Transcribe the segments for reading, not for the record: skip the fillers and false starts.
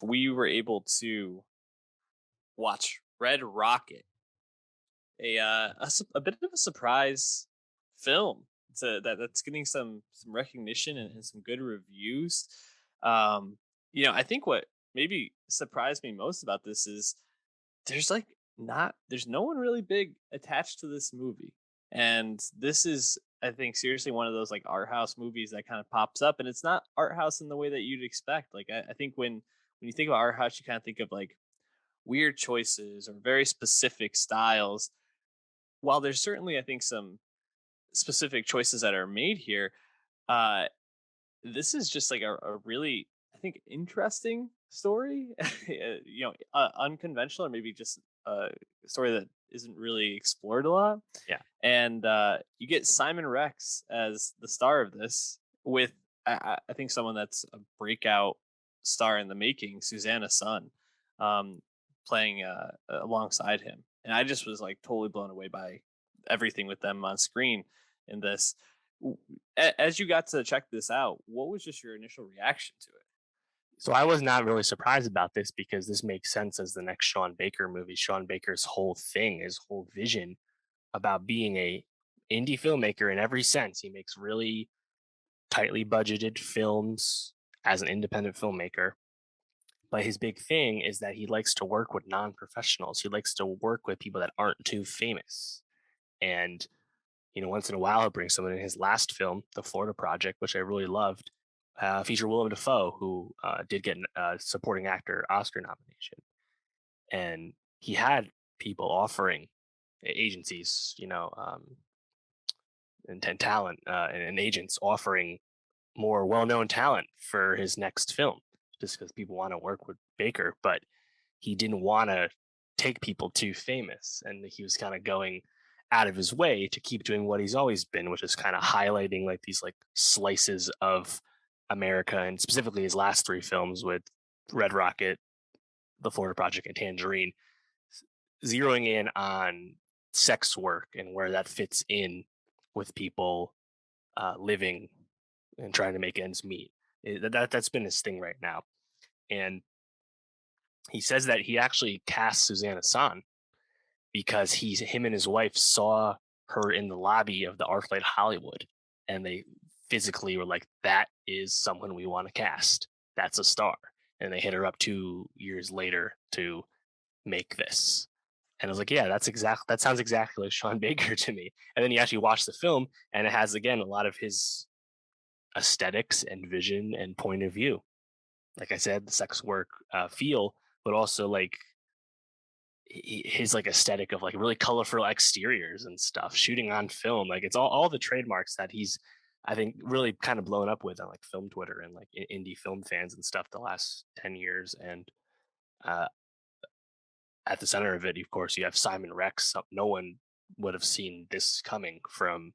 we were able to watch Red Rocket, a bit of a surprise film that's getting some recognition and some good reviews. Um, I think what maybe surprised me most about this is there's like not there's no one really big attached to this movie, and this is I think seriously one of those like art house movies that kind of pops up, and it's not art house in the way that you'd expect. Like I think when you think about art house, you kind of think of like weird choices or very specific styles. While there's certainly I think some specific choices that are made here, uh, this is just like a really I think interesting story. Unconventional or maybe just a story that isn't really explored a lot. Yeah. And you get Simon Rex as the star of this with I think someone that's a breakout star in the making, Susanna Sun, um, playing alongside him. And I just was like totally blown away by everything with them on screen in this. As you got to check this out, what was just your initial reaction to it? So I was not really surprised about this because this makes sense as the next Sean Baker movie. Sean Baker's whole thing, his whole vision about being a indie filmmaker in every sense. He makes really tightly budgeted films as an independent filmmaker. But his big thing is that he likes to work with non-professionals. He likes to work with people that aren't too famous. And once in a while, he'll bring someone in. His last film, The Florida Project, which I really loved, featured Willem Dafoe, who did get a supporting actor Oscar nomination. And he had people offering agencies, and talent and agents offering more well-known talent for his next film, just because people want to work with Baker. But he didn't want to take people too famous, and he was kind of going out of his way to keep doing what he's always been, which is kind of highlighting like these like slices of America, and specifically his last three films with Red Rocket, The Florida Project, and Tangerine, zeroing in on sex work and where that fits in with people living and trying to make ends meet. That's been his thing right now. And he says that he actually cast Susanna San because him and his wife saw her in the lobby of the ArcLight Hollywood, and they physically were like, "That is someone we want to cast. That's a star." And they hit her up 2 years later to make this. And I was like, "Yeah, that sounds exactly like Sean Baker to me." And then you actually watch the film, and it has again a lot of his aesthetics and vision and point of view. Like I said, the sex work feel, but also like his like aesthetic of like really colorful exteriors and stuff, shooting on film. Like it's all the trademarks that he's, I think, really kind of blown up with on like film Twitter and like indie film fans and stuff the last 10 years. And uh, at the center of it, of course, you have Simon Rex. No one would have seen this coming from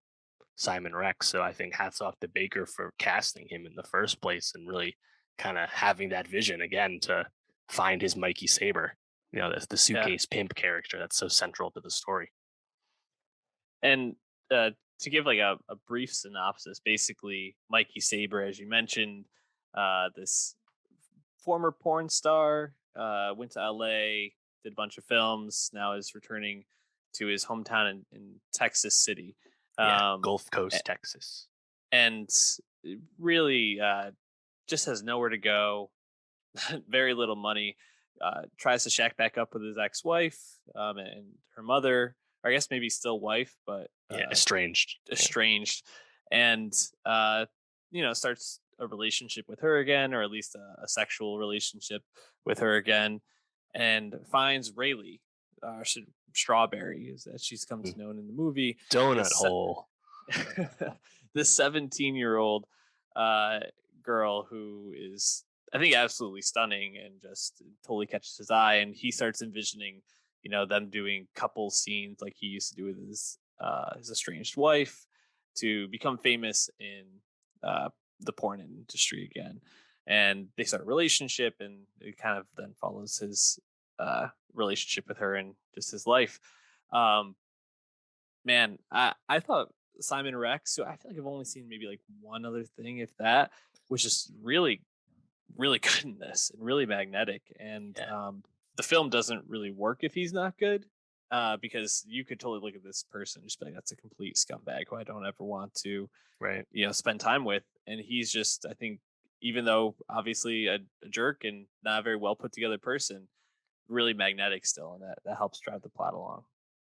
Simon Rex. So I think hats off to Baker for casting him in the first place and really kind of having that vision again to find his Mikey Saber, the Yeah. suitcase pimp character that's so central to the story. And to give like a brief synopsis, basically, Mikey Saber, as you mentioned, this former porn star, went to LA, did a bunch of films, now is returning to his hometown in Texas City. Yeah, Um, Gulf a- Coast, Texas. and really just has nowhere to go, very little money. Tries to shack back up with his ex-wife and her mother, or I guess maybe still wife, but Yeah, estranged. Yeah. estranged, and starts a relationship with her again, or at least a sexual relationship with her again, and finds Rayleigh, Strawberry, as she's come Mm. to known in the movie. Donut This hole. this 17-year-old uh, girl who is, I think, absolutely stunning and just totally catches his eye. And he starts envisioning, them doing couple scenes like he used to do with his estranged wife to become famous in uh, the porn industry again. And they start a relationship, and it kind of then follows his relationship with her and just his life. Um, Man, I thought Simon Rex, so I feel like I've only seen maybe like one other thing, if that, was just really really good in this and really magnetic. And Yeah. the film doesn't really work if he's not good, because you could totally look at this person and just be like, that's a complete scumbag who I don't ever want to, Right. spend time with. And he's just, I think, even though obviously a jerk and not a very well put together person, really magnetic still, and that helps drive the plot along.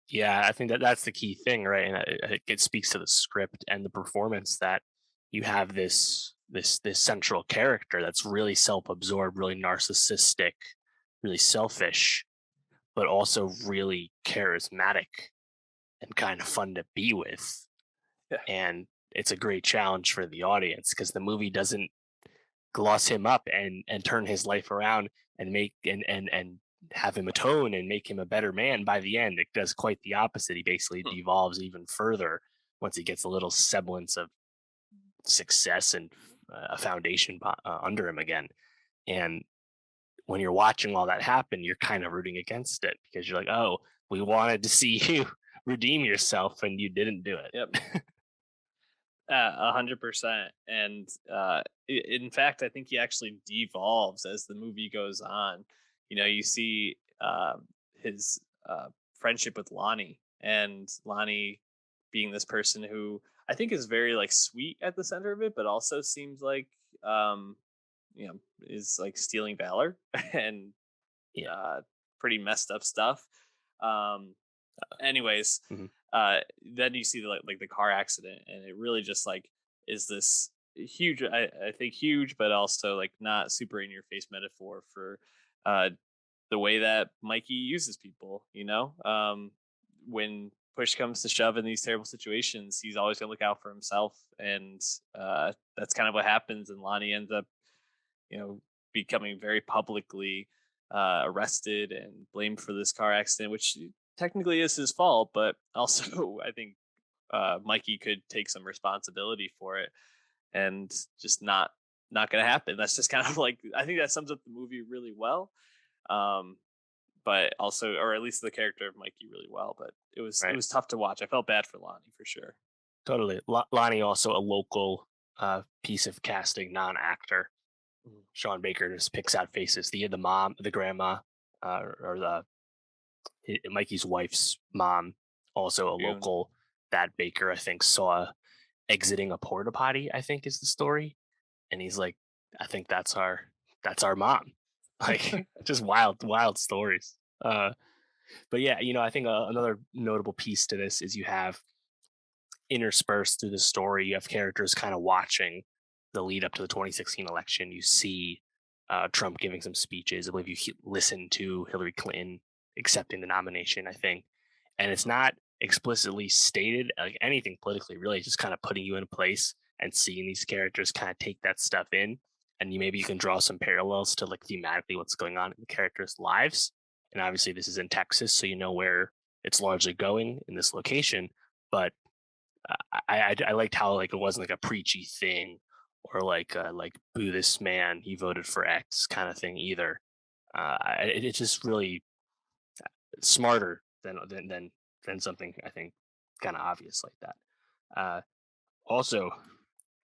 Yeah, I think that that's the key thing, right? And it speaks to the script and the performance that you have this central character that's really self-absorbed, really narcissistic, really selfish, but also really charismatic and kind of fun to be with. Yeah. And it's a great challenge for the audience because the movie doesn't gloss him up and turn his life around and make and have him atone and make him a better man by the end. It does quite the opposite. He basically Hmm. devolves even further once he gets a little semblance of success and a foundation under him again. And when you're watching all that happen, you're kind of rooting against it because you're like, oh, we wanted to see you redeem yourself and you didn't do Yep. it. 100%. And in fact, I think he actually devolves as the movie goes on. You see his friendship with Lonnie, and Lonnie being this person who I think is very like sweet at the center of it, but also seems like is like stealing valor and Yeah. uh, pretty messed up stuff. Um, anyways, Mhm. then you see like the car accident, and it really just like is this huge, I think huge, but also like not super in your face metaphor for uh, the way that Mikey uses people. When push comes to shove in these terrible situations, he's always going to look out for himself, and that's kind of what happens. And Lonnie ends up, you know, becoming very publicly arrested and blamed for this car accident, which technically is his fault, but also I think Mikey could take some responsibility for it, and just not going to happen. That's just kind of like, I think that sums up the movie really well. Um, but also, or at least the character of Mikey really well. But it Right. was tough to watch. I felt bad for Lonnie for sure. Totally. Lonnie also a local piece of casting, non-actor. Mhm. Sean Baker just picks out faces. The mom, the grandma, or the Mikey's wife's mom, also a Goon. local. That Baker, I think, saw exiting a porta potty. I think is the story, and he's like, "I think that's our mom." Like, just wild stories. But yeah, I think another notable piece to this is you have interspersed through the story, you have characters kind of watching the lead up to the 2016 election. You see Trump giving some speeches. I believe you listen to Hillary Clinton accepting the nomination, I think. And it's not explicitly stated like anything politically, really, it's just kind of putting you in a place and seeing these characters kind of take that stuff in. And you can draw some parallels to like thematically what's going on in the characters' lives. And obviously, this is in Texas, so you know where it's largely going in this location. But I liked how like it wasn't like a preachy thing or like boo this man, he voted for X kind of thing either. It's just really smarter than something I think kind of obvious like that. Uh, Also,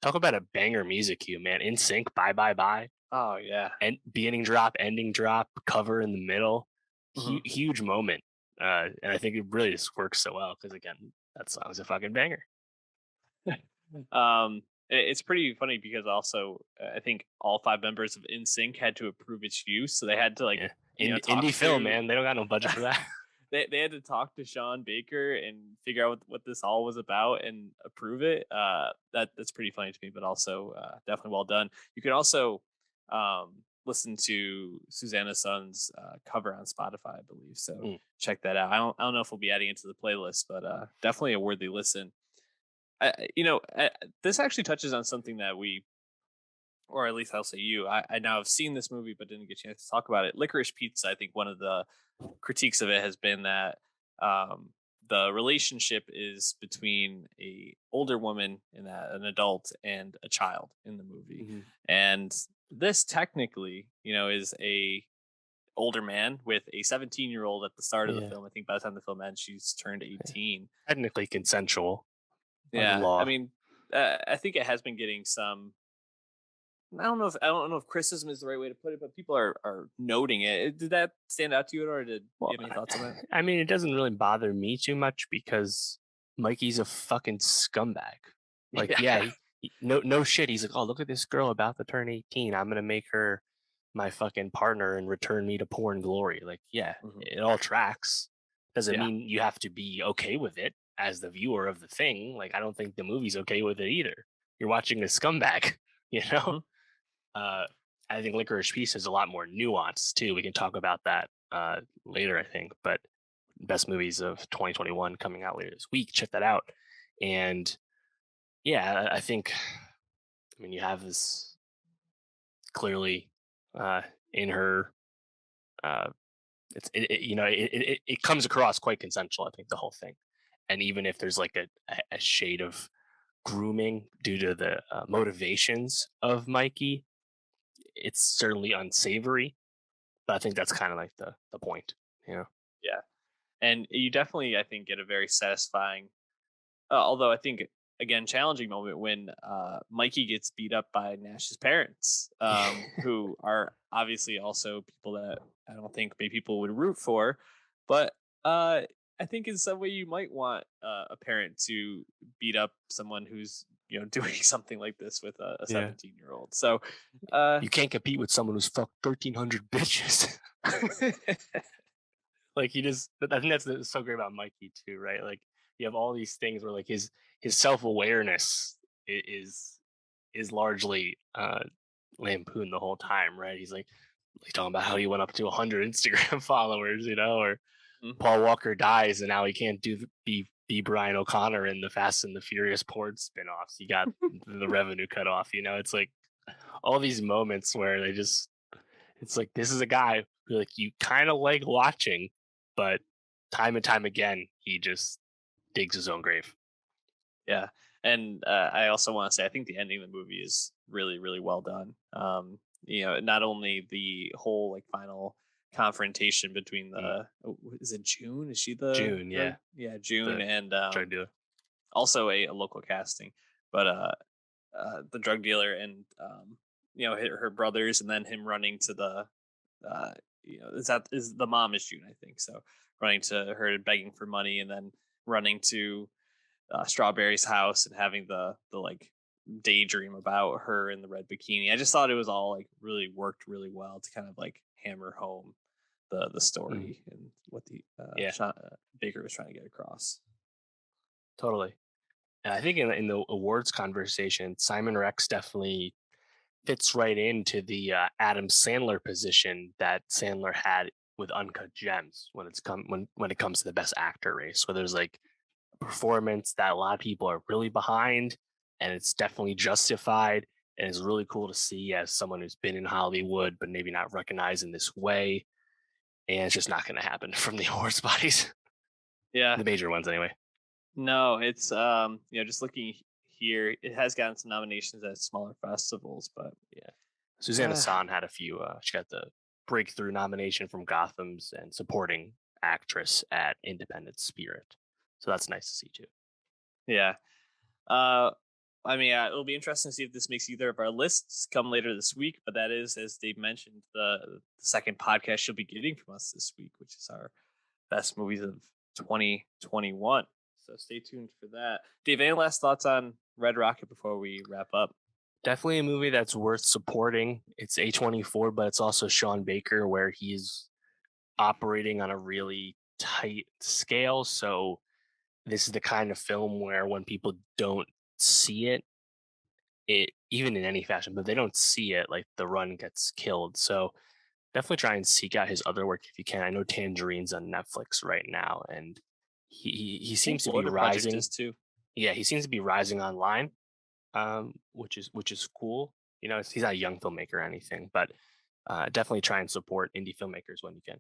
talk about a banger music cue, man. In sync, bye bye bye, Oh yeah. and beginning drop, ending drop, cover in the middle, Mhm. huge moment. And I think it really just works so well because again, that song's a fucking banger. It's pretty funny because also I think all five members of NSYNC had to approve its use, so they had to like Yeah, talk indie film, to man. They don't got no budget for that. they had to talk to Sean Baker and figure out what this all was about and approve it. That's pretty funny to me, but also definitely well done. You could also listen to Susanna Sun's cover on Spotify, I believe. So Mm, check that out. I don't know if we'll be adding it to the playlist, but definitely a worthy listen. This actually touches on something that we, or at least I'll say you, I now have seen this movie but didn't get a chance to talk about it. Licorice Pizza. I think one of the critiques of it has been that um, the relationship is between a older woman and an adult and a child in the movie, mhm. and this technically, is a older man with a 17-year-old at the start of the Yeah, film. I think by the time the film ends, she's turned yeah. 18. Technically consensual by the Yeah, I law. mean, I think it has been getting some I don't know if criticism is the right way to put it, but people are noting it. Did that stand out to you, or did Well, you have any thoughts on that? I mean, it doesn't really bother me too much because Mikey's a fucking scumbag. Like, yeah, Yeah. no shit. He's like, oh, look at this girl about to turn 18. I'm gonna make her my fucking partner and return me to porn glory. Like, yeah, Mhm. it all tracks. Doesn't Yeah. mean you have to be okay with it as the viewer of the thing. Like, I don't think the movie's okay with it either. You're watching a scumbag, you know? Mhm. Uh, I think Licorice Piece has a lot more nuance too. We can talk about that later, I think. But best movies of 2021 coming out later this week. Check that out. And yeah, I think, I mean, you have this clearly uh, in her. Uh, it comes across quite consensual. I think the whole thing, and even if there's like a shade of grooming due to the motivations of Mikey, it's certainly unsavory. But I think that's kind of like the point, you know. Yeah. And you definitely, I think, get a very satisfying, although I think again challenging moment when Mikey gets beat up by Nash's parents, who are obviously also people that I don't think many people would root for, but I think in some way you might want a parent to beat up someone who's doing something like this with a Yeah. 17-year-old. So uh, You can't compete with someone who's fucked 1,300 bitches. Like he just, I think that's so great about Mikey too, right? Like you have all these things where like his self awareness is largely lampooned the whole time, right? He's like talking about how he went up to 100 Instagram followers, or Mhm. Paul Walker dies and now he can't be Brian O'Connor in the Fast and the Furious porn spin-offs. He got the revenue cut off. It's like all these moments where it's like this is a guy who like you kind of like watching, but time and time again he just digs his own grave. Yeah, and I also want to say I think the ending of the movie is really, really well done. Not only the whole like final confrontation between Mm. is it June? Is she the June, drug? yeah, Yeah, June, the and drug dealer. also a local casting, but the drug dealer and her brothers, and then him running to the uh, is the mom is June, I think so, running to her and begging for money, and then running to Strawberry's house and having the like daydream about her in the red bikini. I just thought it was all like really worked really well to kind of like hammer home the Mm. story and what the Yeah, Baker was trying to get across. totally. And I think in the awards conversation, Simon Rex definitely fits right into the Adam Sandler position that Sandler had with Uncut Gems when it comes to the Best Actor race, where there's like a performance that a lot of people are really behind, and it's definitely justified, and it's really cool to see as someone who's been in Hollywood but maybe not recognized in this way, and it's just not going to happen from the awards bodies, Yeah, the major ones anyway. no, it's just looking here, it has gotten some nominations at smaller festivals, but Yeah, Susanna uh, San had a few. She got the breakthrough nomination from Gotham's and supporting actress at Independent Spirit, so that's nice to see too. yeah. I mean, it'll be interesting to see if this makes either of our lists come later this week. But that is, as Dave mentioned, the second podcast you'll be getting from us this week, which is our best movies of 2021. So stay tuned for that. Dave, any last thoughts on Red Rocket before we wrap up? Definitely a movie that's worth supporting. It's A24, but it's also Sean Baker, where he's operating on a really tight scale. So this is the kind of film where when people don't see it, it even in any fashion, but they don't see it, like the run gets killed. So definitely try and seek out his other work if you can. I know Tangerine's on Netflix right now, and he I think seems to be Border Project rising. is too. Yeah, he seems to be rising online, which is cool. He's not a young filmmaker or anything, but definitely try and support indie filmmakers when you can.